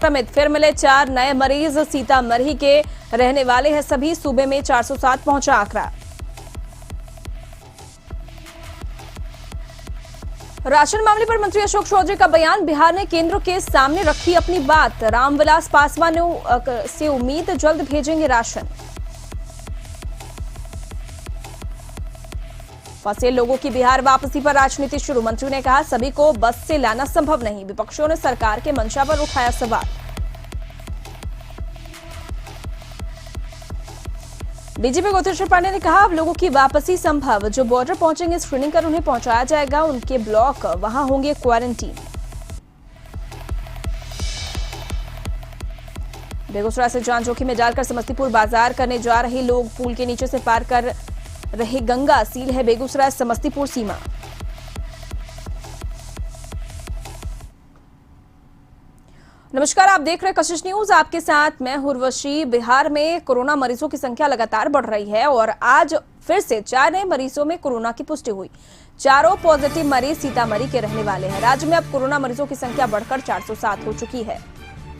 संक्रमित फिर मिले 4 नए मरीज। सीतामढ़ी के रहने वाले हैं सभी। सूबे में 407 पहुंचा आंकड़ा। राशन मामले पर मंत्री अशोक चौधरी का बयान। बिहार ने केंद्र के सामने रखी अपनी बात। रामविलास पासवान से उम्मीद जल्द भेजेंगे राशन। फंसे लोगों की बिहार वापसी पर राजनीति शुरू। मंत्री ने कहा सभी को बस से लाना संभव नहीं। विपक्षियों ने सरकार के मंशा पर उठाया सवाल। डीजीपी गौतम पांडे ने कहा अब लोगों की वापसी संभव। जो बॉर्डर पहुंचेंगे स्क्रीनिंग कर उन्हें पहुंचाया जाएगा। उनके ब्लॉक वहां होंगे क्वारंटीन। बेगूसराय से जान जोखिम में डालकर समस्तीपुर बाजार करने जा रहे लोग। पुल के नीचे से पार कर रहे गंगा। सील है बेगूसराय समस्तीपुर सीमा। नमस्कार, आप देख रहे हैं कशिश न्यूज। आपके साथ मैं उर्वशी। बिहार में कोरोना मरीजों की संख्या लगातार बढ़ रही है और आज फिर से 4 नए मरीजों में कोरोना की पुष्टि हुई। चारों पॉजिटिव मरीज सीतामढ़ी के रहने वाले हैं। राज्य में अब कोरोना मरीजों की संख्या बढ़कर 407 हो चुकी है।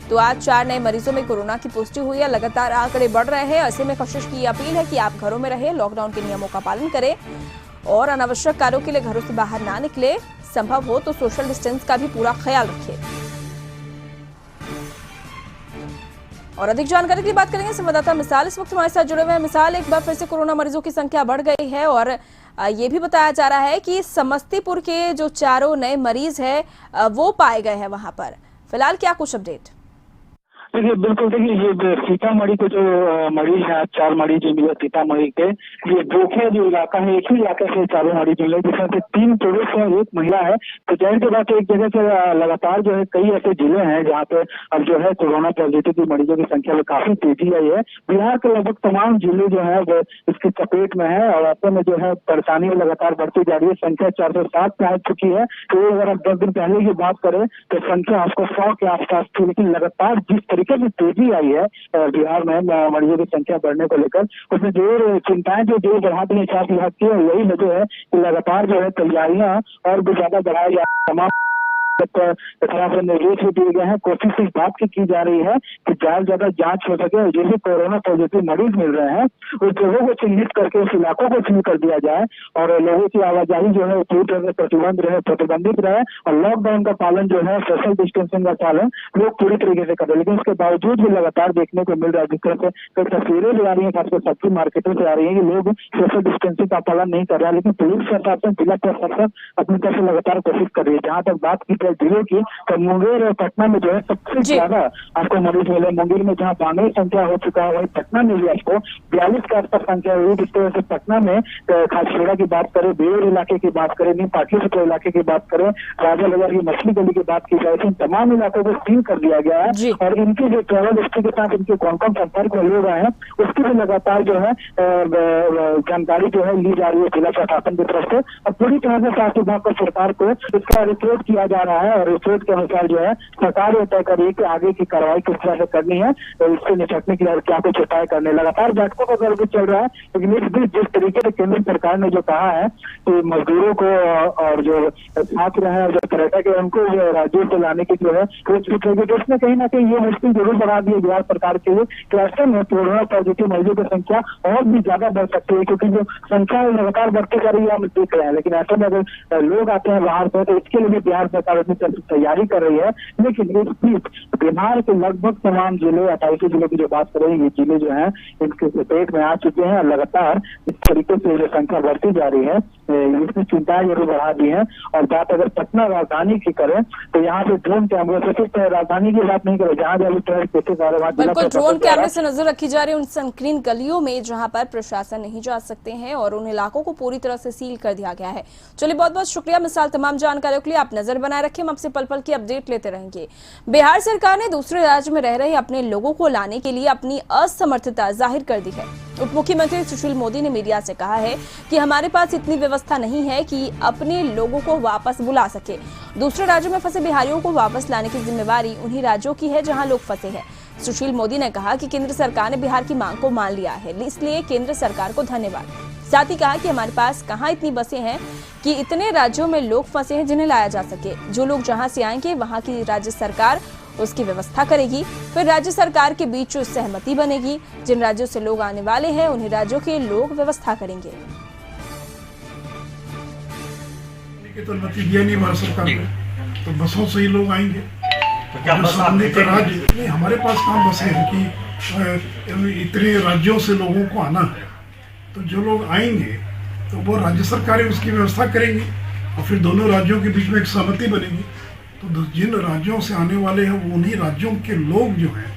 तो आज 4 नए मरीजों में कोरोना की पुष्टि हुई है। लगातार आंकड़े बढ़ रहे हैं। ऐसे में कशिश की अपील है कि आप घरों में रहें, लॉकडाउन के नियमों का पालन करें और अनावश्यक कार्यों के लिए घरों से बाहर ना निकले। संभव हो तो सोशल डिस्टेंस का भी पूरा ख्याल रखें। और अधिक जानकारी की बात करेंगे संवाददाता मिसाल इस वक्त हमारे साथ जुड़े हुए हैं। मिसाल, एक बार फिर से कोरोना मरीजों की संख्या बढ़ गई है और ये भी बताया जा रहा है कि समस्तीपुर के जो 4 नए मरीज हैं वो पाए गए हैं वहां पर। फिलहाल क्या कुछ अपडेट? देखिए, बिल्कुल देखिए, ये सीतामढ़ी के जो मरीज हैं, 4 मरीज जो मिले सीतामढ़ी के, ये जोखिया जो इलाका है, एक ही इलाके से 4 मरीज मिले, जिसमें से 3 पुरुष है और 1 महिला है। तो जाहिर सी बात है एक जगह से लगातार जो है कई ऐसे जिले हैं जहाँ पे अब जो है कोरोना पॉजिटिव की मरीजों की संख्या में काफी तेजी आई है। बिहार के लगभग तमाम जिले जो है वो इसकी चपेट में है और ऐसे में जो है परेशानी लगातार बढ़ती जा रही है। संख्या 407 पे आ चुकी है। तो अगर आप 10 दिन पहले की बात करें तो संख्या आपको 100 के आसपास थी, लेकिन लगातार जिस तरीके की तेजी आई है बिहार में मरीजों की संख्या बढ़ने को लेकर, उसमें जो चिंताएं जो बढ़ा दी है स्वास्थ्य विभाग की, यही वजह है कि लगातार जो है तैयारियां और भी ज्यादा बढ़ाई जा तमाम तरह से निर्देश भी दिए गए हैं। कोशिश इस बात की जा रही है कि ज्यादा जांच हो सके और जैसे कोरोना पॉजिटिव मरीज मिल रहे हैं उस जगहों को चिन्हित करके उस इलाकों को सील कर दिया जाए और लोगों की आवाजाही जो है पूरी तरह से प्रतिबंधित रहे और लॉकडाउन का पालन जो है, सोशल डिस्टेंसिंग का पालन लोग पूरी तरीके से करें। लेकिन उसके बावजूद भी लगातार देखने को मिल रहा है जिस तरह से कई तस्वीरें भी आ रही है, खासकर सब्जी मार्केटों से आ रही है कि लोग सोशल डिस्टेंसिंग का पालन नहीं कर रहा है। लेकिन पुलिस प्रशासन, जिला प्रशासन अपनी तरफ से लगातार कोशिश कर रही है। जहाँ तक बात की जिले की, तो मुंगेर और पटना में जो है सबसे ज्यादा आपको मरीज मिले। मुंगेर में जहाँ 92 संख्या हो चुका है, वही पटना में भी आपको 42 के आसपास संख्या हुई। जिस तरह से पटना में खासखेड़ा की बात करें, बेउर इलाके की बात करें, न्यू पाटलिपुत्र इलाके की बात करें, राजा बाजार की मछली गली की बात की जाए, इन तमाम इलाकों को सील कर दिया गया है और इनकी जो ट्रेवल हिस्ट्री के साथ इनके कौन कौन संपर्क में लोग आए हैं उसकी भी लगातार जो है जानकारी जो है ली जा रही है जिला प्रशासन की तरफ से। और पूरी तरह से स्वास्थ्य विभाग को, सरकार को इसका रिपोर्ट किया जा रहा है और रिपोर्ट के अनुसार जो है सरकार ये तय करिए कि आगे की कार्रवाई किस तरह से करनी है तो इससे निपटने के लिए क्या कुछ उपाय करने। लगातार बैठकों का दौर भी चल रहा है, लेकिन इस बीच जिस तरीके से केंद्र सरकार ने जो कहा है कि मजदूरों को और जो छात्र हैं, जो पर्यटक है, उनको राज्यों से लाने की जो है कोशिश रहेगी, तो उसमें कहीं ना कहीं ये मुश्किल जरूर बढ़ा दी है बिहार सरकार के लिए कि ऐसे में कोरोना पॉजिटिव मरीजों की संख्या और भी ज्यादा बढ़ सकती है, क्योंकि जो संख्या लगातार बढ़ती जा रही है हम देख रहे हैं। लेकिन ऐसे में अगर लोग आते हैं बाहर से तो इसके लिए भी बिहार सरकार अपनी तैयारी कर रही है। लेकिन इस बीच बिहार के लगभग तमाम जिले, 28 जिलों की जो बात करें, ये जिले जो हैं इनके चपेट में आ चुके हैं और लगातार इस तरीके से जो संख्या बढ़ती जा रही है इसमें चिंताएं जरूर बढ़ा दी है। और बात अगर पटना राजधानी की करें तो यहाँ पे ड्रोन कैमरे से, सिर्फ राजधानी की बात नहीं करें, जहाँ जहाँ केसेस आ रहे हैं बिल्कुल ड्रोन कैमरे से नजर रखी जा रही है उन संकीर्ण गलियों में जहाँ पर प्रशासन नहीं जा सकते हैं और उन इलाकों को पूरी तरह से सील कर दिया गया है। चलिए, बहुत बहुत शुक्रिया मिसाल तमाम जानकारियों के लिए। आप नजर बनाए रखें, हम आपसे पल पल की अपडेट लेते रहेंगे। बिहार सरकार ने दूसरे राज्य में रह रहे अपने लोगों को लाने के लिए अपनी असमर्थता जाहिर कर दी है। उप मुख्यमंत्री सुशील मोदी ने मीडिया से कहा है कि हमारे पास इतनी व्यवस्था नहीं है कि अपने लोगों को वापस बुला सके। दूसरे राज्यों में फंसे बिहारियों को वापस लाने की जिम्मेवारी उन्हीं राज्यों की है जहां लोग फंसे हैं। सुशील मोदी ने कहा कि केंद्र सरकार ने बिहार की मांग को मान लिया है, इसलिए केंद्र सरकार को धन्यवाद। साथ ही कहा कि हमारे पास कहां इतनी बसें हैं कि इतने राज्यों में लोग फंसे हैं जिन्हें लाया जा सके। जो लोग जहां से आएंगे वहां की राज्य सरकार उसकी व्यवस्था करेगी। फिर राज्य सरकार के बीच सहमति बनेगी। जिन राज्यों से लोग आने वाले हैं उन्हीं राज्यों के लोग व्यवस्था करेंगे। तो नतीजा नहीं भारत सरकार ने, तो बसों से ही लोग आएंगे। तो क्या बस राज्य नहीं, हमारे पास कहाँ बसें हैं कि इतने राज्यों से लोगों को आना है। तो जो लोग आएंगे तो वो राज्य सरकारें उसकी व्यवस्था करेंगी और फिर दोनों राज्यों के बीच में एक सहमति बनेगी। तो जिन राज्यों से आने वाले हैं वो उन्हीं राज्यों के लोग जो हैं,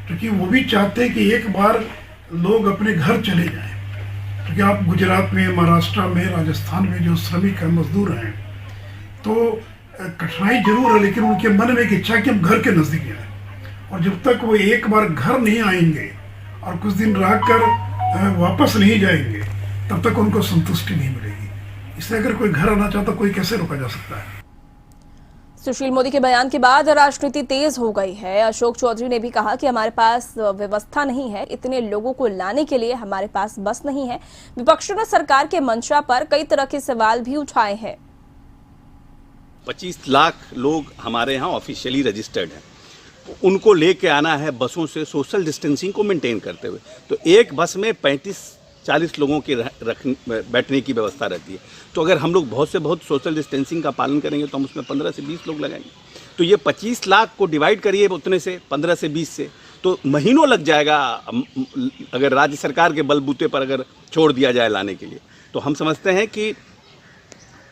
क्योंकि वो भी चाहते हैं कि एक बार लोग अपने घर चले जाएं। क्योंकि आप गुजरात में, महाराष्ट्र में, राजस्थान में जो श्रमिक हैं, मजदूर हैं, तो कठिनाई जरूर है, लेकिन उनके मन में एक इच्छा कि हम घर के नजदीक जाएं। और जब तक वो एक बार घर नहीं आएंगे और कुछ दिन रहकर वापस नहीं जाएंगे, तब तक उनको संतुष्टि नहीं मिलेगी। इसलिए अगर कोई घर आना चाहता, कोई कैसे रोका जा सकता है। सुशील मोदी के बयान के बाद राजनीति तेज हो गई है। अशोक चौधरी ने भी कहा कि हमारे पास व्यवस्था नहीं है, इतने लोगों को लाने के लिए हमारे पास बस नहीं है। विपक्षों ने सरकार के मंशा पर कई तरह के सवाल भी उठाए हैं। 25 लाख लोग हमारे यहाँ ऑफिशियली रजिस्टर्ड हैं, उनको लेके आना है बसों से सोशल डिस्टेंसिंग को मेंटेन करते हुए। तो एक बस में 35-40 लोगों के बैठने की व्यवस्था रहती है। तो अगर हम लोग बहुत से बहुत सोशल डिस्टेंसिंग का पालन करेंगे तो हम उसमें 15 से 20 लोग लगाएंगे। तो ये 25 लाख को डिवाइड करिए उतने से, 15 से 20 से, तो महीनों लग जाएगा अगर राज्य सरकार के बलबूते पर अगर छोड़ दिया जाए लाने के लिए। तो हम समझते हैं कि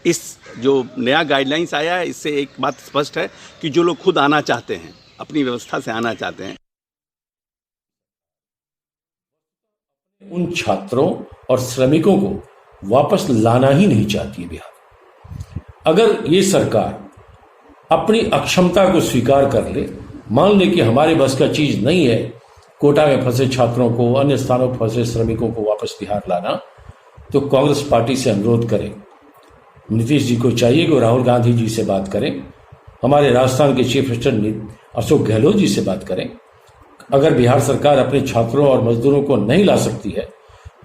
इस जो नया गाइडलाइंस आया है, इससे एक बात स्पष्ट है कि जो लोग खुद आना चाहते हैं, अपनी व्यवस्था से आना चाहते हैं, उन छात्रों और श्रमिकों को वापस लाना ही नहीं चाहती है बिहार। अगर ये सरकार अपनी अक्षमता को स्वीकार कर ले, मान ले कि हमारे बस का चीज नहीं है कोटा में फंसे छात्रों को, अन्य स्थानों पर फंसे श्रमिकों को वापस बिहार लाना, तो कांग्रेस पार्टी से अनुरोध करें, नीतीश जी को चाहिए कि राहुल गांधी जी से बात करें, हमारे राजस्थान के चीफ मिनिस्टर अशोक गहलोत जी से बात करें। अगर बिहार सरकार अपने छात्रों और मजदूरों को नहीं ला सकती है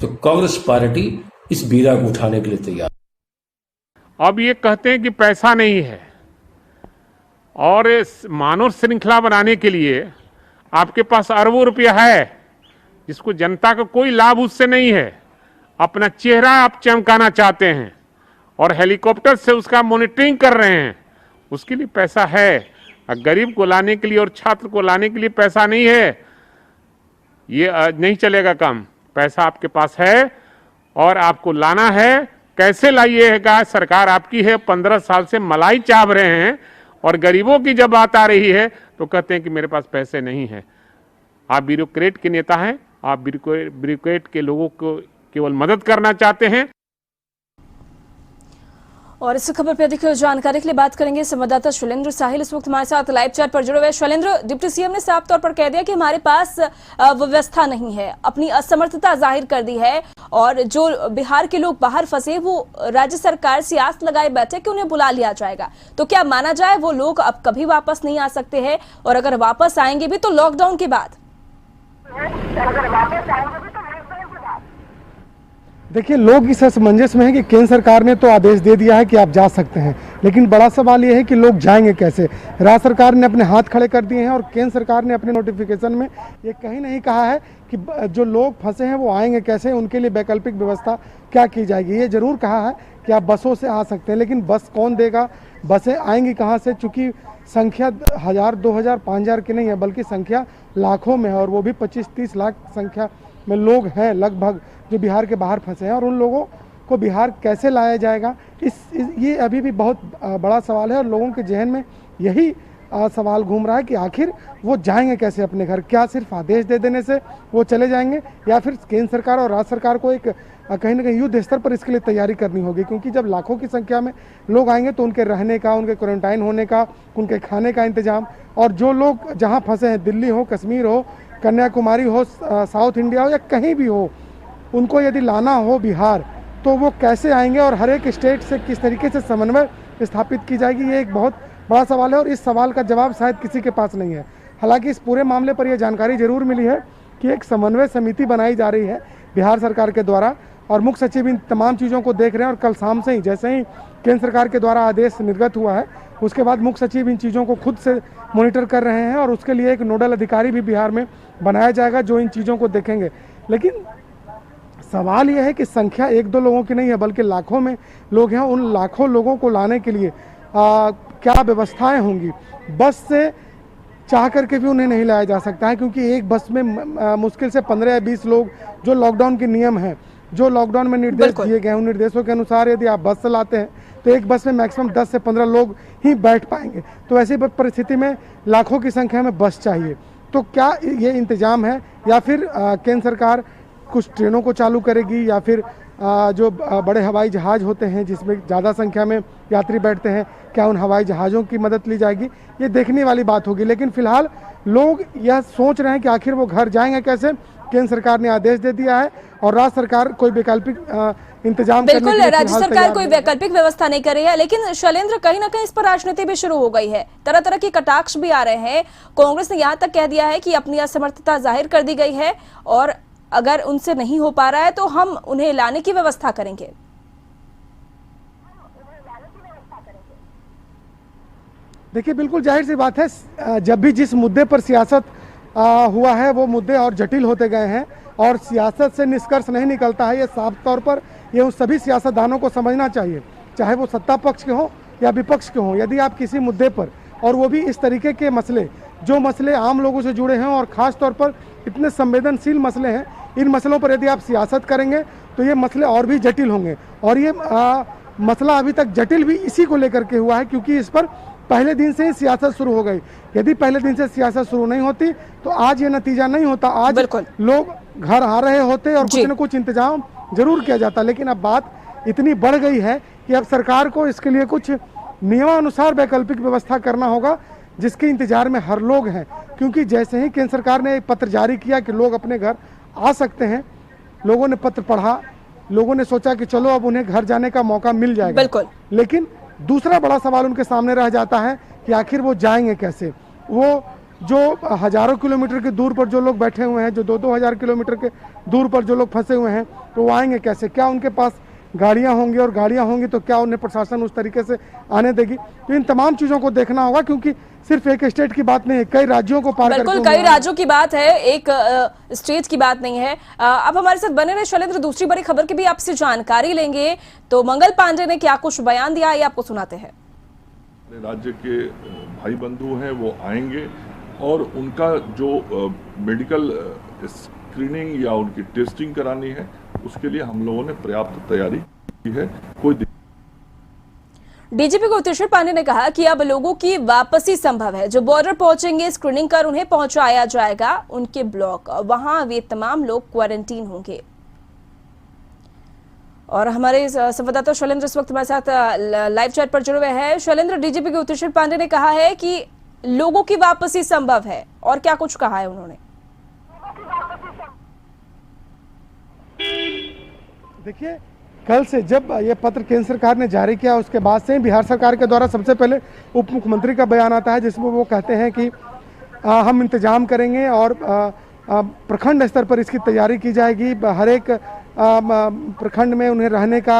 तो कांग्रेस पार्टी इस बीड़ा को उठाने के लिए तैयार। अब ये कहते हैं कि पैसा नहीं है, और मानव श्रृंखला बनाने के लिए आपके पास अरबों रुपया है, जिसको जनता का कोई लाभ उससे नहीं है। अपना चेहरा आप चमकाना चाहते हैं और हेलीकॉप्टर से उसका मॉनिटरिंग कर रहे हैं, उसके लिए पैसा है। गरीब को लाने के लिए और छात्र को लाने के लिए पैसा नहीं है, ये नहीं चलेगा काम। पैसा आपके पास है और आपको लाना है। कैसे लाइएगा, सरकार आपकी है, 15 साल से मलाई चाप रहे हैं, और गरीबों की जब बात आ रही है तो कहते हैं कि मेरे पास पैसे नहीं है। आप ब्यूरोक्रेट के नेता हैं, आप ब्यूरोक्रेट के लोगों को केवल मदद करना चाहते हैं। और इस खबर पर अधिक जानकारी के लिए बात करेंगे संवाददाता शैलेंद्र साहिल इस वक्त हमारे साथ लाइव चैट पर जुड़े हुए। शैलेंद्र, डिप्टी सीएम ने साफ तौर पर कह दिया कि हमारे पास व्यवस्था नहीं है, अपनी असमर्थता जाहिर कर दी है, और जो बिहार के लोग बाहर फंसे वो राज्य सरकार से आस लगाए बैठे कि उन्हें बुला लिया जाएगा। तो क्या माना जाए वो लोग अब कभी वापस नहीं आ सकते हैं, और अगर वापस आएंगे भी तो लॉकडाउन के बाद? देखिए, लोग इस असमंजस में है कि केंद्र सरकार ने तो आदेश दे दिया है कि आप जा सकते हैं, लेकिन बड़ा सवाल ये है कि लोग जाएंगे कैसे। राज्य सरकार ने अपने हाथ खड़े कर दिए हैं और केंद्र सरकार ने अपने नोटिफिकेशन में ये कहीं नहीं कहा है कि जो लोग फंसे हैं वो आएंगे कैसे, उनके लिए वैकल्पिक व्यवस्था क्या की जाएगी। ये जरूर कहा है कि आप बसों से आ सकते हैं, लेकिन बस कौन देगा, बसें आएंगी कहाँ से, चूँकि संख्या 1000, 2000, 5000 की नहीं है, बल्कि संख्या लाखों में है, और वो भी 25-30 लाख संख्या में लोग हैं लगभग जो बिहार के बाहर फंसे हैं। और उन लोगों को बिहार कैसे लाया जाएगा, ये अभी भी बहुत बड़ा सवाल है, और लोगों के जहन में यही सवाल घूम रहा है कि आखिर वो जाएंगे कैसे अपने घर। क्या सिर्फ आदेश दे देने से वो चले जाएंगे, या फिर केंद्र सरकार और राज्य सरकार को एक कहीं ना कहीं युद्ध स्तर पर इसके लिए तैयारी करनी होगी, क्योंकि जब लाखों की संख्या में लोग आएंगे तो उनके रहने का, उनके क्वारंटाइन होने का, उनके खाने का इंतजाम, और जो लोग जहाँ फंसे हैं, दिल्ली हो, कश्मीर हो, कन्याकुमारी हो, साउथ इंडिया हो, या कहीं भी हो, उनको यदि लाना हो बिहार तो वो कैसे आएंगे, और हर एक स्टेट से किस तरीके से समन्वय स्थापित की जाएगी, ये एक बहुत बड़ा सवाल है, और इस सवाल का जवाब शायद किसी के पास नहीं है। हालांकि इस पूरे मामले पर यह जानकारी जरूर मिली है कि एक समन्वय समिति बनाई जा रही है बिहार सरकार के द्वारा, और मुख्य सचिव इन तमाम चीज़ों को देख रहे हैं, और कल शाम से ही, जैसे ही केंद्र सरकार के द्वारा आदेश निर्गत हुआ है, उसके बाद मुख्य सचिव इन चीज़ों को खुद से मॉनिटर कर रहे हैं और उसके लिए एक नोडल अधिकारी भी बिहार में बनाया जाएगा जो इन चीज़ों को देखेंगे। लेकिन सवाल यह है कि संख्या एक दो लोगों की नहीं है बल्कि लाखों में लोग हैं। उन लाखों लोगों को लाने के लिए क्या व्यवस्थाएं होंगी? बस से चाह करके भी उन्हें नहीं लाया जा सकता है क्योंकि एक बस में मुश्किल से 15 या 20 लोग, जो लॉकडाउन के नियम हैं, जो लॉकडाउन में निर्देश दिए गए हैं, उन निर्देशों के अनुसार यदि आप बस चलाते हैं तो एक बस में मैक्सिमम 10 से 15 लोग ही बैठ पाएंगे। तो ऐसी परिस्थिति में लाखों की संख्या में बस चाहिए। तो क्या ये इंतजाम है या फिर केंद्र सरकार कुछ ट्रेनों को चालू करेगी या फिर जो बड़े हवाई जहाज़ होते हैं जिसमें ज़्यादा संख्या में यात्री बैठते हैं, क्या उन हवाई जहाज़ों की मदद ली जाएगी? ये देखने वाली बात होगी। लेकिन फिलहाल लोग यह सोच रहे हैं कि आखिर वो घर जाएंगे कैसे। केंद्र सरकार ने आदेश दे दिया है और राज्य सरकार कोई वैकल्पिक इंतजाम करने के लिए राज्य सरकार कोई वैकल्पिक व्यवस्था नहीं कर रही है। लेकिन शैलेंद्र, कहीं ना कहीं इस पर राजनीति भी शुरू हो गई है, तरह तरह के कटाक्ष भी आ रहे हैं। कांग्रेस ने यहाँ तक कह दिया है कि अपनी असमर्थता जाहिर कर दी गई है और अगर उनसे नहीं हो पा रहा है तो हम उन्हें लाने की व्यवस्था करेंगे। देखिए, बिल्कुल जाहिर सी बात है, जब भी जिस मुद्दे पर सियासत हुआ है वो मुद्दे और जटिल होते गए हैं और सियासत से निष्कर्ष नहीं निकलता है। ये साफ तौर पर ये उन सभी सियासतदानों को समझना चाहिए, चाहे वो सत्ता पक्ष के हों या विपक्ष के हों। यदि आप किसी मुद्दे पर, और वो भी इस तरीके के मसले, जो मसले आम लोगों से जुड़े हैं और ख़ास तौर पर इतने संवेदनशील मसले हैं, इन मसलों पर यदि आप सियासत करेंगे तो ये मसले और भी जटिल होंगे। और ये मसला अभी तक जटिल भी इसी को लेकर के हुआ है क्योंकि इस पर पहले दिन से ही सियासत शुरू हो गई। यदि पहले दिन से सियासत शुरू नहीं होती तो आज ये नतीजा नहीं होता। आज लोग घर आ रहे होते और कुछ न कुछ इंतजाम जरूर किया जाता। लेकिन अब बात इतनी बढ़ गई है कि अब सरकार को इसके लिए कुछ नियमानुसार वैकल्पिक व्यवस्था करना होगा, जिसके इंतजार में हर लोग हैं। क्योंकि जैसे ही केंद्र सरकार ने एक पत्र जारी किया कि लोग अपने घर आ सकते हैं, लोगों ने पत्र पढ़ा, लोगों ने सोचा कि चलो अब उन्हें घर जाने का मौका मिल जाएगा। बिल्कुल। लेकिन दूसरा बड़ा सवाल उनके सामने रह जाता है कि आखिर वो जाएंगे कैसे। वो जो हजारों किलोमीटर के दूर पर जो लोग बैठे हुए हैं, जो 2-2 हजार किलोमीटर के दूर पर जो लोग फंसे हुए हैं, तो वो आएंगे कैसे? क्या उनके पास गाड़ियां होंगी? और गाड़ियां होंगी तो क्या उन्हें प्रशासन उस तरीके से आने देगी? तो इन तमाम चीज़ों को देखना होगा क्योंकि सिर्फ एक स्टेट की बात नहीं है, कई राज्यों को पार बिल्कुल कई राज्यों की बात है, एक स्टेट की बात नहीं है। अब हमारे साथ बने रहे शैलेंद्र, दूसरी बड़ी खबर की भी आपसे जानकारी लेंगे। तो मंगल पांडे ने क्या कुछ बयान दिया, ये आपको सुनाते हैं। राज्य के भाई बंधु हैं वो आएंगे और उनका जो मेडिकल स्क्रीनिंग या उनकी टेस्टिंग करानी है उसके लिए हम लोगों ने पर्याप्त तैयारी की है। कोई डीजीपी गुप्तेश्वर पांडे ने कहा कि अब लोगों की वापसी संभव है। जो बॉर्डर पहुंचेंगे, स्क्रीनिंग कर उन्हें पहुंचाया जाएगा उनके ब्लॉक, वहां वे तमाम लोग क्वारंटीन होंगे। और हमारे संवाददाता शैलेंद्र इस वक्त हमारे साथ लाइव चैट पर जुड़े हुए हैं। शैलेंद्र, डीजीपी गुप्तेश्वर पांडे ने कहा है कि लोगों की वापसी संभव है, और क्या कुछ कहा है उन्होंने? देखिए, कल से जब ये पत्र केंद्र सरकार ने जारी किया उसके बाद से बिहार सरकार के द्वारा सबसे पहले उप मुख्यमंत्री का बयान आता है जिसमें वो कहते हैं कि हम इंतजाम करेंगे और प्रखंड स्तर पर इसकी तैयारी की जाएगी। हर एक प्रखंड में उन्हें रहने का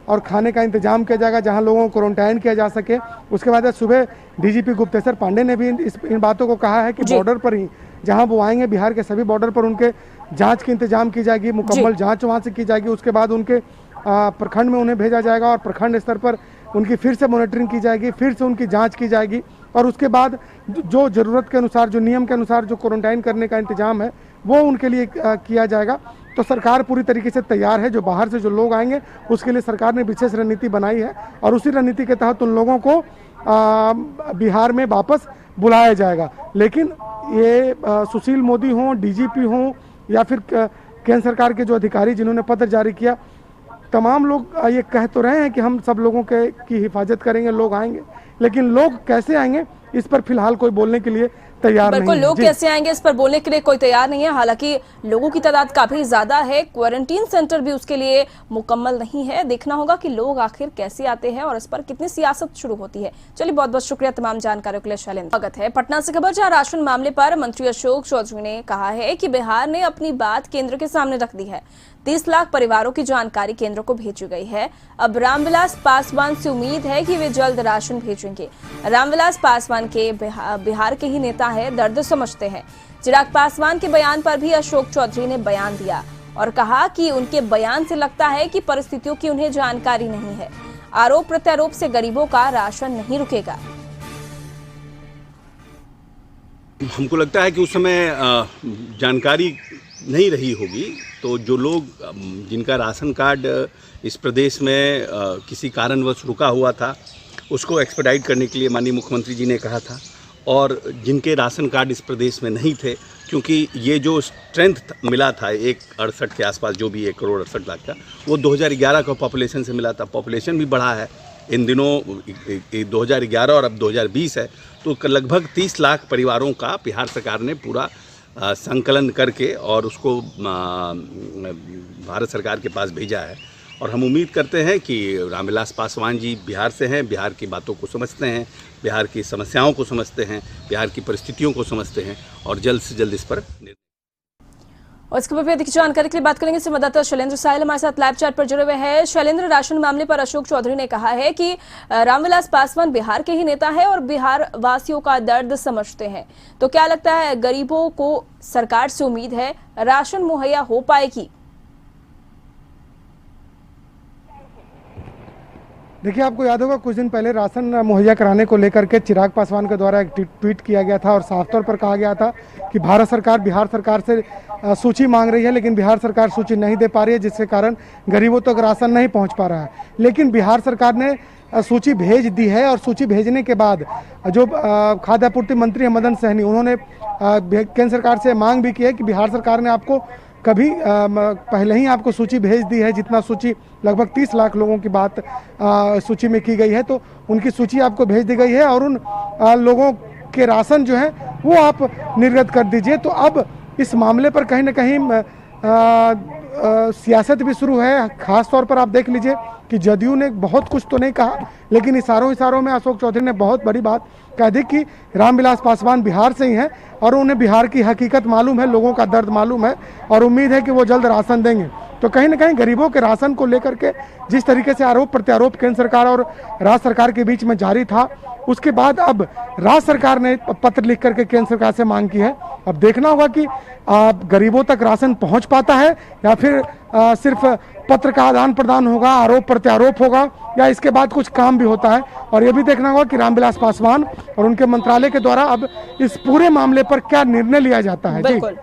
और खाने का इंतजाम किया जाएगा जहां लोगों को क्वारंटाइन किया जा सके। उसके बाद सुबह डीजीपी गुप्तेश्वर पांडे ने भी इन बातों को कहा है कि बॉर्डर पर ही जहां वो आएंगे, बिहार के सभी बॉर्डर पर उनके जांच के इंतजाम की जाएगी, मुकम्मल जांच वहां से की जाएगी। उसके बाद उनके प्रखंड में उन्हें भेजा जाएगा और प्रखंड स्तर पर उनकी फिर से मॉनिटरिंग की जाएगी, फिर से उनकी जांच की जाएगी और उसके बाद जो ज़रूरत के अनुसार, जो नियम के अनुसार जो क्वारंटाइन करने का इंतजाम है वो उनके लिए किया जाएगा। तो सरकार पूरी तरीके से तैयार है। जो बाहर से जो लोग आएंगे उसके लिए सरकार ने विशेष रणनीति बनाई है और उसी रणनीति के तहत उन लोगों को बिहार में वापस बुलाया जाएगा। लेकिन ये सुशील मोदी हों, डीजीपी हों या फिर केंद्र सरकार के जो अधिकारी जिन्होंने पत्र जारी किया, तमाम लोग ये कह तो रहे हैं कि हम सब लोगों की हिफाजत करेंगे, लोग आएंगे, लेकिन लोग कैसे आएंगे इस पर फिलहाल कोई बोलने के लिए तैयार नहीं है। बिल्कुल, लोग कैसे आएंगे इस पर बोलने के लिए कोई तैयार नहीं है। हालांकि लोगों की तादाद काफी ज्यादा है, क्वारंटीन सेंटर भी उसके लिए मुकम्मल नहीं है। देखना होगा कि लोग आखिर कैसे आते हैं और इस पर कितनी सियासत शुरू होती है। चलिए, बहुत बहुत शुक्रिया तमाम जानकारियों के लिए शैलेंद्र। स्वागत है पटना से खबर, जहां राशन मामले पर मंत्री अशोक चौधरी ने कहा है कि बिहार ने अपनी बात केंद्र के सामने रख दी है। 30 लाख परिवारों की जानकारी केंद्र को भेजी गई है। अब रामविलास पासवान से उम्मीद है कि वे जल्द राशन भेजेंगे। करेंगे। रामविलास पासवान के बिहार के ही नेता है, दर्द समझते हैं। चिराग पासवान के बयान पर भी अशोक चौधरी ने बयान दिया और कहा कि उनके बयान से लगता है कि परिस्थितियों की उन्हें जानकारी नहीं है। आरोप प्रत्यारोप से गरीबों का राशन नहीं रुकेगा। हमको लगता है कि उस समय जानकारी नहीं रही होगी, तो जो लोग जिनका राशन कार्ड इस प्रदेश में किसी कारणवश रुका हुआ था, उसको एक्सपेडाइट करने के लिए माननीय मुख्यमंत्री जी ने कहा था, और जिनके राशन कार्ड इस प्रदेश में नहीं थे, क्योंकि ये जो स्ट्रेंथ मिला था 168 के आसपास, जो भी 1,68,00,000 का, वो 2011 का पॉपुलेशन से मिला था। पॉपुलेशन भी बढ़ा है इन दिनों, 2011 और अब 2020 है, तो लगभग 30 लाख परिवारों का बिहार सरकार ने पूरा संकलन करके और उसको भारत सरकार के पास भेजा है। और हम उम्मीद करते हैं कि रामविलास पासवान जी बिहार से हैं, बिहार की बातों को समझते हैं, बिहार की समस्याओं को समझते हैं, बिहार की परिस्थितियों को समझते हैं और जल्द से जल्द इस पर। और इसके बाद अधिक जानकारी के लिए बात करेंगे संवाददाता शैलेंद्र साहिल हमारे साथ लाइव चैट पर जुड़े हुए हैं। शैलेंद्र, राशन मामले पर अशोक चौधरी ने कहा है कि रामविलास पासवान बिहार के ही नेता है और बिहार वासियों का दर्द समझते हैं, तो क्या लगता है गरीबों को सरकार से उम्मीद है राशन मुहैया हो पाएगी? देखिए, आपको याद होगा कुछ दिन पहले राशन मुहैया कराने को लेकर के चिराग पासवान के द्वारा एक ट्वीट किया गया था और साफ तौर पर कहा गया था कि भारत सरकार बिहार सरकार से सूची मांग रही है, लेकिन बिहार सरकार सूची नहीं दे पा रही है, जिसके कारण गरीबों तक राशन नहीं पहुंच पा रहा है। लेकिन बिहार सरकार ने सूची भेज दी है और सूची भेजने के बाद जो खाद्य आपूर्ति मंत्री हैं मदन सहनी, उन्होंने केंद्र सरकार से मांग भी की है कि बिहार सरकार ने आपको कभी पहले ही आपको सूची भेज दी है, जितना सूची लगभग 30 लाख लोगों की बात सूची में की गई है, तो उनकी सूची आपको भेज दी गई है और उन लोगों के राशन जो है वो आप निर्गत कर दीजिए। तो अब इस मामले पर कहीं ना कहीं सियासत भी शुरू है। खास तौर पर आप देख लीजिए कि जदयू ने बहुत कुछ तो नहीं कहा, लेकिन इशारों में अशोक चौधरी ने बहुत बड़ी बात कह दी कि रामविलास पासवान बिहार से ही हैं और उन्हें बिहार की हकीकत मालूम है, लोगों का दर्द मालूम है और उम्मीद है कि वो जल्द राशन देंगे। तो कहीं ना कहीं गरीबों के राशन को लेकर के जिस तरीके से आरोप प्रत्यारोप केंद्र सरकार और राज्य सरकार के बीच में जारी था, उसके बाद अब राज्य सरकार ने पत्र लिख करके केंद्र सरकार से मांग की है। अब देखना होगा कि गरीबों तक राशन पहुंच पाता है या फिर सिर्फ पत्र का आदान प्रदान होगा, आरोप प्रत्यारोप होगा, या इसके बाद कुछ काम भी होता है। और ये भी देखना होगा कि रामविलास पासवान और उनके मंत्रालय के द्वारा अब इस पूरे मामले पर क्या निर्णय लिया जाता है। बिल्कुल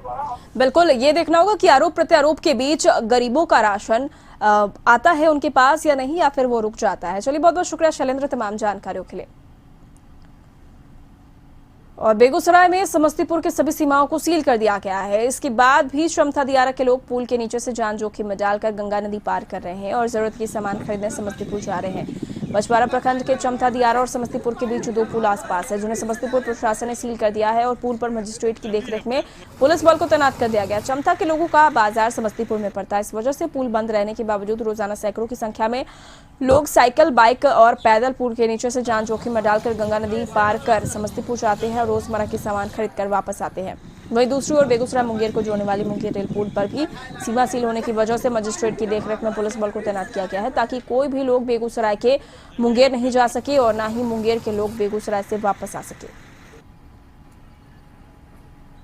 बिल्कुल, ये देखना होगा कि आरोप प्रत्यारोप के बीच गरीबों का राशन आता है उनके पास या नहीं, या फिर वो रुक जाता है। चलिए, बहुत बहुत शुक्रिया शैलेंद्र तमाम जानकारियों के लिए। और बेगूसराय में समस्तीपुर के सभी सीमाओं को सील कर दिया गया है। इसके बाद भी श्रमथा दियारा के लोग पुल के नीचे से जान जोखिम में डालकर गंगा नदी पार कर रहे हैं और जरूरत की सामान खरीदने समस्तीपुर जा रहे हैं। बछवाड़ा प्रखंड के चमथा दियारा और समस्तीपुर के बीच 2 पुल आसपास है, जिन्हें समस्तीपुर प्रशासन ने सील कर दिया है और पुल पर मजिस्ट्रेट की देखरेख में पुलिस बल को तैनात कर दिया गया। चमथा के लोगों का बाजार समस्तीपुर में पड़ता है, इस वजह से पुल बंद रहने के बावजूद रोजाना सैकड़ों की संख्या में लोग साइकिल, बाइक और पैदल पुल के नीचे से जान जोखिम में डालकर गंगा नदी पार कर समस्तीपुर जाते हैं और रोजमर्रा के सामान खरीद कर वापस आते हैं। वहीं दूसरी ओर बेगूसराय मुंगेर को जोड़ने वाली मुंगेर रेल पुल पर भी सीमा सील होने की वजह से मजिस्ट्रेट की देखरेख में पुलिस बल को तैनात किया गया है, ताकि कोई भी लोग बेगूसराय के मुंगेर नहीं जा सके और न ही मुंगेर के लोग बेगूसराय से वापस आ सके।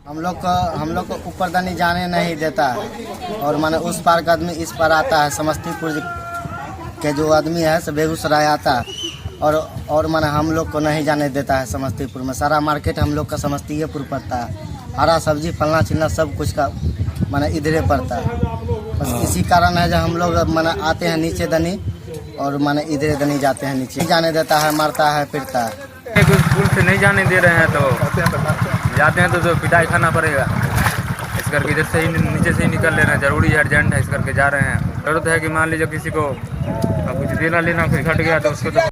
हम लोग को ऊपर दानी जाने नहीं देता है और माने उस पार का आदमी इस पार आता है। समस्तीपुर के जो आदमी है सब बेगूसराय आता है और माने हम लोग को नहीं जाने देता है। समस्तीपुर में सारा मार्केट हम लोग का समस्तीपुर पड़ता है, हरा सब्जी फलना चिलना सब कुछ का माने इधरे पड़ता है। बस इसी कारण है जब हम लोग माने आते हैं नीचे दनी और माने इधरे दनी जाते हैं नीचे। नहीं जाने देता है, मारता है, पिटता है। पुल से नहीं जाने दे रहे हैं तो जाते हैं तो पिटाई खाना पड़ेगा। इस करके इधर से ही नीचे से ही निकल ले रहे हैं, जरूरी है, अर्जेंट है, इस करके जा रहे हैं। जरूरत है कि मान लीजिए किसी को कुछ देना लेना कोई घट गया तो उसको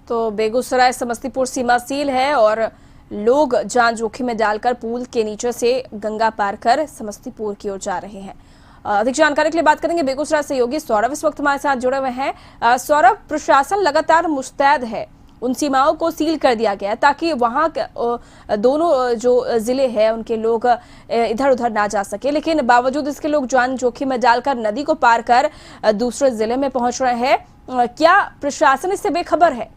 तो बेगूसराय समस्तीपुर सीमा सील है और लोग जान जोखिम में डालकर पुल के नीचे से गंगा पार कर समस्तीपुर की ओर जा रहे हैं। अधिक जानकारी के लिए बात करेंगे बेगूसराय सहयोगी सौरभ इस वक्त हमारे साथ जुड़े हुए हैं। सौरभ, प्रशासन लगातार मुस्तैद है, उन सीमाओं को सील कर दिया गया ताकि वहां दोनों जो जिले हैं उनके लोग इधर उधर ना जा सके, लेकिन बावजूद इसके लोग जान जोखिम में डालकर नदी को पार कर दूसरे जिले में पहुंच रहे हैं। क्या प्रशासन इससे बेखबर है?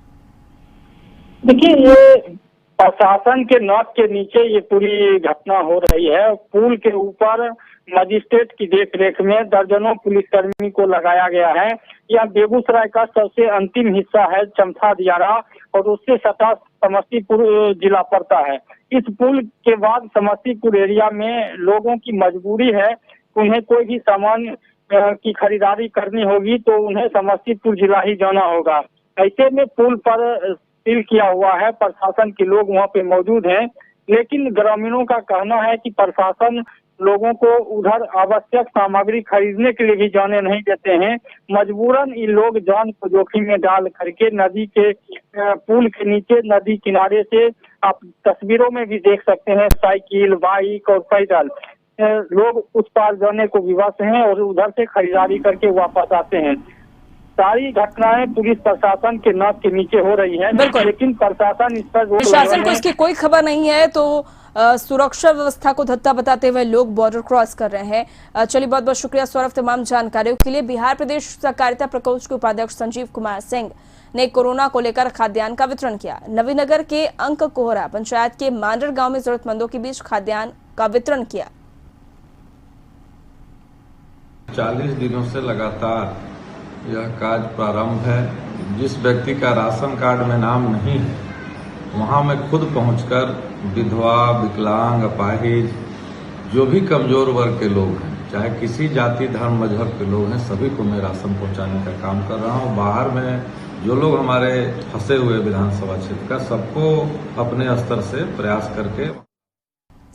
देखिए, ये प्रशासन के नाक के नीचे ये पूरी घटना हो रही है। पुल के ऊपर मजिस्ट्रेट की देखरेख में दर्जनों पुलिसकर्मी को लगाया गया है। यह बेगूसराय का सबसे अंतिम हिस्सा है, चमथा दियारा, और उससे सटा समस्तीपुर जिला पड़ता है। इस पुल के बाद समस्तीपुर एरिया में लोगों की मजबूरी है, उन्हें कोई भी सामान की खरीदारी करनी होगी तो उन्हें समस्तीपुर जिला ही जाना होगा। ऐसे में पुल पर सील किया हुआ है, प्रशासन के लोग वहां पे मौजूद हैं, लेकिन ग्रामीणों का कहना है कि प्रशासन लोगों को उधर आवश्यक सामग्री खरीदने के लिए भी जाने नहीं देते हैं। मजबूरन ये लोग जान को जोखिम में डाल करके नदी के पुल के नीचे नदी किनारे से, आप तस्वीरों में भी देख सकते हैं, साइकिल, बाइक और पैदल लोग उस पार जाने को विवश हैं और उधर से खरीदारी करके वापस आते हैं। सारी घटनाएं पुलिस प्रशासन के नाक के नीचे हो रही है, लेकिन प्रशासन इस पर प्रशासन को इसकी कोई खबर नहीं है, तो सुरक्षा व्यवस्था को धत्ता बताते हुए लोग बॉर्डर क्रॉस कर रहे हैं। चलिए, बहुत बहुत शुक्रिया सौरभ तमाम जानकारियों के लिए। बिहार प्रदेश सहकारिता प्रकोष्ठ के उपाध्यक्ष संजीव कुमार सिंह ने कोरोना को लेकर खाद्यान्न का वितरण किया। नवीनगर के अंक कोहरा पंचायत के मांडर गांव में जरूरतमंदों के बीच खाद्यान्न का वितरण किया। 40 दिनों से लगातार यह कार्य प्रारंभ है। जिस व्यक्ति का राशन कार्ड में नाम नहीं है, वहां मैं खुद पहुंचकर विधवा, विकलांग, अपाहिज, जो भी कमजोर वर्ग के लोग हैं, चाहे किसी जाति, धर्म, मजहब के लोग हैं, सभी को मैं राशन पहुंचाने का काम कर रहा हूं। बाहर में जो लोग हमारे फंसे हुए विधानसभा क्षेत्र का, सबको अपने स्तर से प्रयास करके।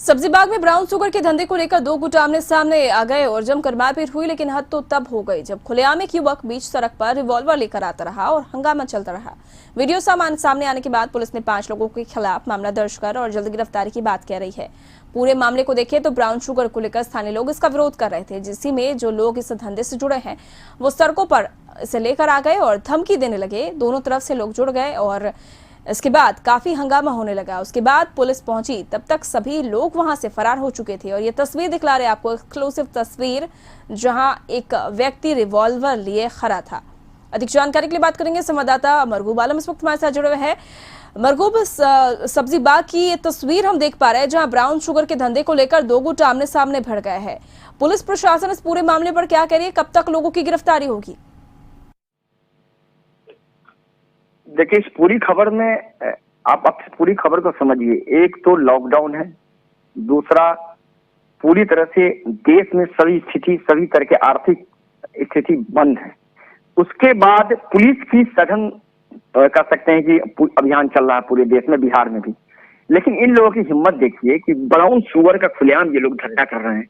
सब्जी बाग में ब्राउन शुगर के धंधे को लेकर दो गुट आमने सामने आ गए और जमकर मारपीट हुई, लेकिन हद तो तब हो गई जब खुलेआम एक युवक बीच सड़क पर रिवॉल्वर लेकर आता रहा और हंगामा चलता रहा। वीडियो सामने आने के बाद पुलिस ने 5 लोगों के खिलाफ मामला दर्ज कर और जल्द गिरफ्तारी की बात कह रही है। पूरे मामले को देखें तो ब्राउन शुगर को लेकर स्थानीय लोग इसका विरोध कर रहे थे, जिसी में जो लोग इस धंधे से जुड़े हैं वो सड़कों पर इसे लेकर आ गए और धमकी देने लगे। दोनों तरफ से लोग जुड़ गए और इसके बाद काफी हंगामा होने लगा। उसके बाद पुलिस पहुंची, तब तक सभी लोग वहां से फरार हो चुके थे। और ये तस्वीर दिखला रहे आपको, एक्सक्लूसिव तस्वीर, जहां एक व्यक्ति रिवॉल्वर लिए खड़ा था। अधिक जानकारी के लिए बात करेंगे संवाददाता मरगूब आलम इस वक्त हमारे साथ जुड़े हुए हैं। मरगूब, सब्जी बाग की ये तस्वीर हम देख पा रहे हैं जहां ब्राउन शुगर के धंधे को लेकर दो गुट आमने सामने भिड़ गए हैं। पुलिस प्रशासन इस पूरे मामले पर क्या कह रही है, कब तक लोगों की गिरफ्तारी होगी? देखिए, इस पूरी खबर में आप पूरी खबर को समझिए। एक तो लॉकडाउन है, दूसरा पूरी तरह से देश में सभी तरह के आर्थिक स्थिति बंद है। उसके बाद पुलिस की सघन कह सकते हैं कि अभियान चल रहा है पूरे देश में, बिहार में भी। लेकिन इन लोगों की हिम्मत देखिए कि ब्राउन शुगर का खुलेआम ये लोग धंधा कर रहे हैं।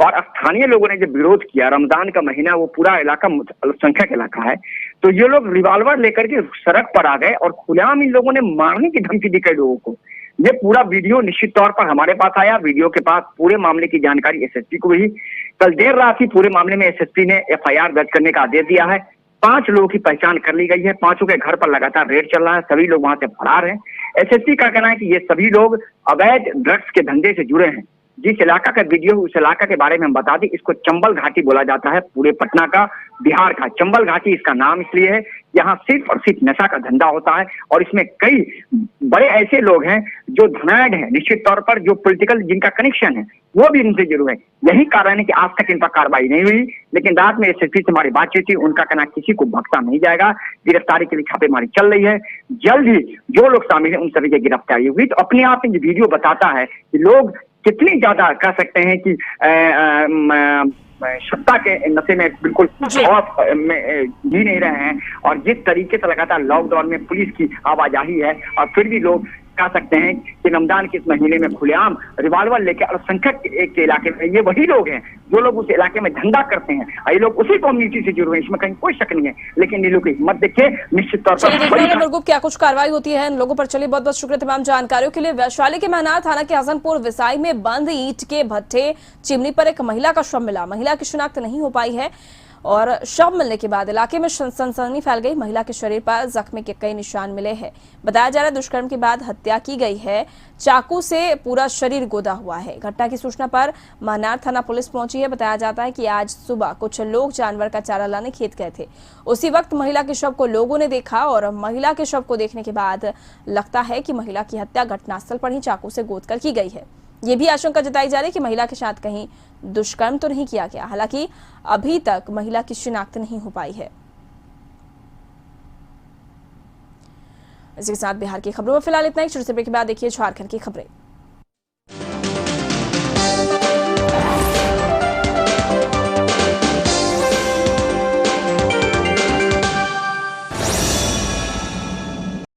और स्थानीय लोगों ने जब विरोध किया, रमजान का महीना, वो पूरा इलाका अल्पसंख्यक इलाका है, तो ये लोग रिवॉल्वर लेकर के सड़क पर आ गए और खुलेआम इन लोगों ने मारने की धमकी दी कई लोगों को। ये पूरा वीडियो निश्चित तौर पर हमारे पास आया। वीडियो के पास पूरे मामले की जानकारी एसएसपी को हुई। कल देर रात ही पूरे मामले में एसएसपी ने एफआईआर दर्ज करने का आदेश दिया है। 5 लोगों की पहचान कर ली गई है। 5 के घर पर लगातार रेड चल रहा है। सभी लोग वहां से फरार हैं। एसएसपी का कहना है कि ये सभी लोग अवैध ड्रग्स के धंधे से जुड़े हैं। जिस इलाका का वीडियो, उस इलाका के बारे में हम बता दें, इसको चंबल घाटी बोला जाता है, पूरे पटना का, बिहार का चंबल घाटी इसका नाम इसलिए है। यहाँ सिर्फ और सिर्फ नशा का धंधा होता है और इसमें कई बड़े ऐसे लोग हैं जो धनाढ़ हैं, निश्चित तौर पर जो पॉलिटिकल जिनका कनेक्शन है वो भी इनसे जुड़े हैं। यही कारण है कि आज तक इन पर कार्रवाई नहीं हुई। लेकिन रात में एसएसपी से हमारी बातचीत थी, उनका कहना किसी को बख्शा नहीं जाएगा। गिरफ्तारी के लिए छापेमारी चल रही है। जल्द ही जो लोग शामिल हैं उन सभी की गिरफ्तारी होगी। तो अपने आप में ये वीडियो बताता है कि लोग कितनी ज्यादा कह सकते हैं कि सत्ता के नशे में बिल्कुल खौफ में जी नहीं रहे हैं। और जिस तरीके से लगातार लॉकडाउन में पुलिस की आवाजाही है और फिर भी लोग कह सकते हैं कि रमजान के इस महीने में खुलेआम रिवॉल्वर लेकर अल्पसंख्यक एक के इलाके में, ये वही लोग हैं जो लोग उस इलाके में धंधा करते हैं। ये लोग उसी कम्युनिटी से जुड़े हुए हैं, इसमें कहीं कोई शक नहीं है। लेकिन इन लोगों की हिम्मत देखिए, निश्चित तौर पर क्या कुछ कार्रवाई होती है इन लोगों पर। चलिए, बहुत बहुत शुक्रिया तमाम जानकारियों के लिए। वैशाली के महनार थाना के हसनपुर विसाई में बंद ईंट के भट्ठे चिमनी पर एक महिला का शव मिला। महिला की शिनाख्त नहीं हो पाई है और शव मिलने के बाद इलाके में सनसनी फैल गई। महिला के शरीर पर जख्म के कई निशान मिले हैं। बताया जा रहा है दुष्कर्म के बाद हत्या की गई है। चाकू से पूरा शरीर गोदा हुआ है। घटना की सूचना पर महनार थाना पुलिस पहुंची है। बताया जाता है कि आज सुबह कुछ लोग जानवर का चारा लाने खेत गए थे। उसी वक्त महिला के शव को लोगों ने देखा और महिला के शव को देखने के बाद लगता है कि महिला की हत्या घटनास्थल पर ही चाकू से गोद कर की गई है। ये भी आशंका जताई जा रही है कि महिला के साथ कहीं दुष्कर्म तो नहीं किया गया। हालांकि अभी तक महिला की शिनाख्त नहीं हो पाई है। इसी के साथ बिहार की खबरों में फिलहाल इतना ही। छोटे से ब्रेक के बाद देखिए झारखंड की खबरें।